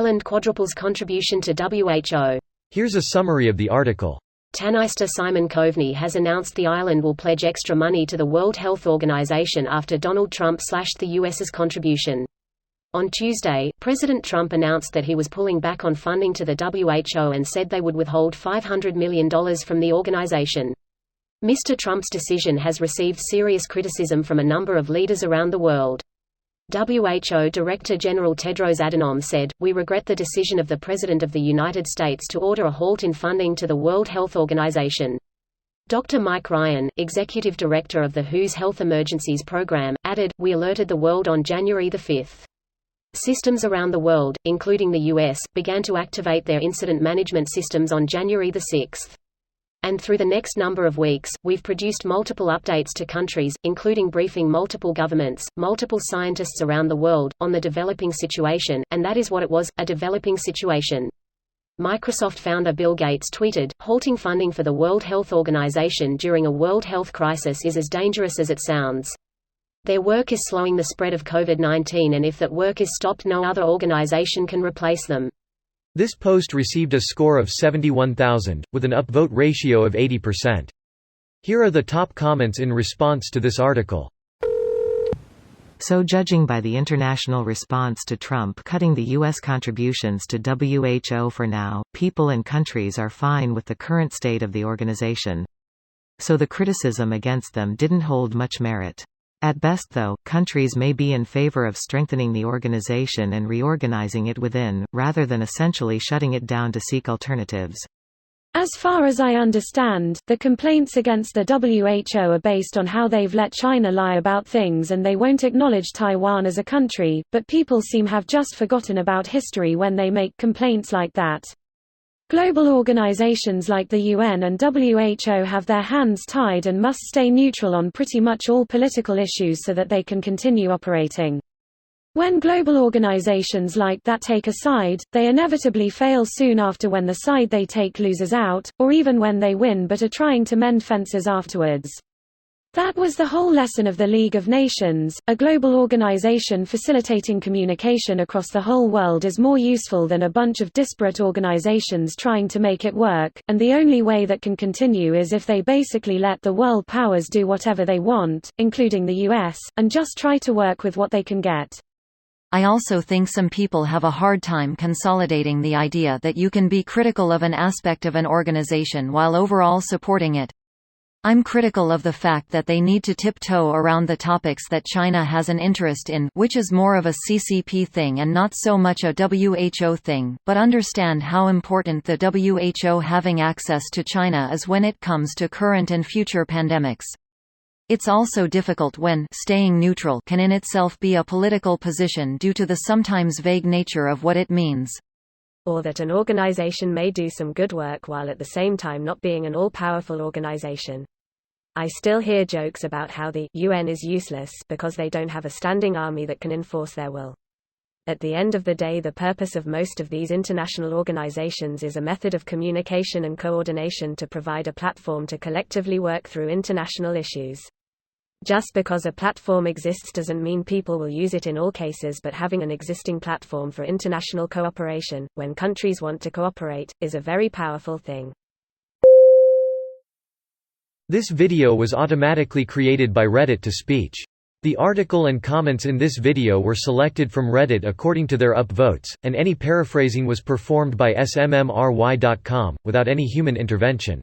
Island quadruples contribution to WHO. Here's a summary of the article. Tanister Simon Coveney has announced the island will pledge extra money to the World Health Organization after Donald Trump slashed the U.S.'s contribution. On Tuesday, President Trump announced that he was pulling back on funding to the WHO and said they would withhold $500 million from the organization. Mr. Trump's decision has received serious criticism from a number of leaders around the world. WHO Director General Tedros Adhanom said, "We regret the decision of the President of the United States to order a halt in funding to the World Health Organization." Dr. Mike Ryan, Executive Director of the WHO's Health Emergencies Program, added, "We alerted the world on January 5. Systems around the world, including the U.S., began to activate their incident management systems on January 6. And through the next number of weeks, we've produced multiple updates to countries, including briefing multiple governments, multiple scientists around the world, on the developing situation, and that is what it was, a developing situation." Microsoft founder Bill Gates tweeted, "Halting funding for the World Health Organization during a world health crisis is as dangerous as it sounds. Their work is slowing the spread of COVID-19, and if that work is stopped, no other organization can replace them." This post received a score of 71,000, with an upvote ratio of 80%. Here are the top comments in response to this article. So judging by the international response to Trump cutting the U.S. contributions to WHO for now, people and countries are fine with the current state of the organization. So the criticism against them didn't hold much merit. At best though, countries may be in favor of strengthening the organization and reorganizing it within, rather than essentially shutting it down to seek alternatives. As far as I understand, the complaints against the WHO are based on how they've let China lie about things and they won't acknowledge Taiwan as a country, but people seem have just forgotten about history when they make complaints like that. Global organizations like the UN and WHO have their hands tied and must stay neutral on pretty much all political issues so that they can continue operating. When global organizations like that take a side, they inevitably fail soon after when the side they take loses out, or even when they win but are trying to mend fences afterwards. That was the whole lesson of the League of Nations. A global organization facilitating communication across the whole world is more useful than a bunch of disparate organizations trying to make it work, and the only way that can continue is if they basically let the world powers do whatever they want, including the US, and just try to work with what they can get. I also think some people have a hard time consolidating the idea that you can be critical of an aspect of an organization while overall supporting it. I'm critical of the fact that they need to tiptoe around the topics that China has an interest in, which is more of a CCP thing and not so much a WHO thing, but understand how important the WHO having access to China is when it comes to current and future pandemics. It's also difficult when staying neutral can in itself be a political position due to the sometimes vague nature of what it means. Or that an organization may do some good work while at the same time not being an all-powerful organization. I still hear jokes about how the UN is useless because they don't have a standing army that can enforce their will. At the end of the day, the purpose of most of these international organizations is a method of communication and coordination to provide a platform to collectively work through international issues. Just because a platform exists doesn't mean people will use it in all cases, but having an existing platform for international cooperation, when countries want to cooperate, is a very powerful thing. This video was automatically created by Reddit to speech. The article and comments in this video were selected from Reddit according to their upvotes, and any paraphrasing was performed by smmry.com, without any human intervention.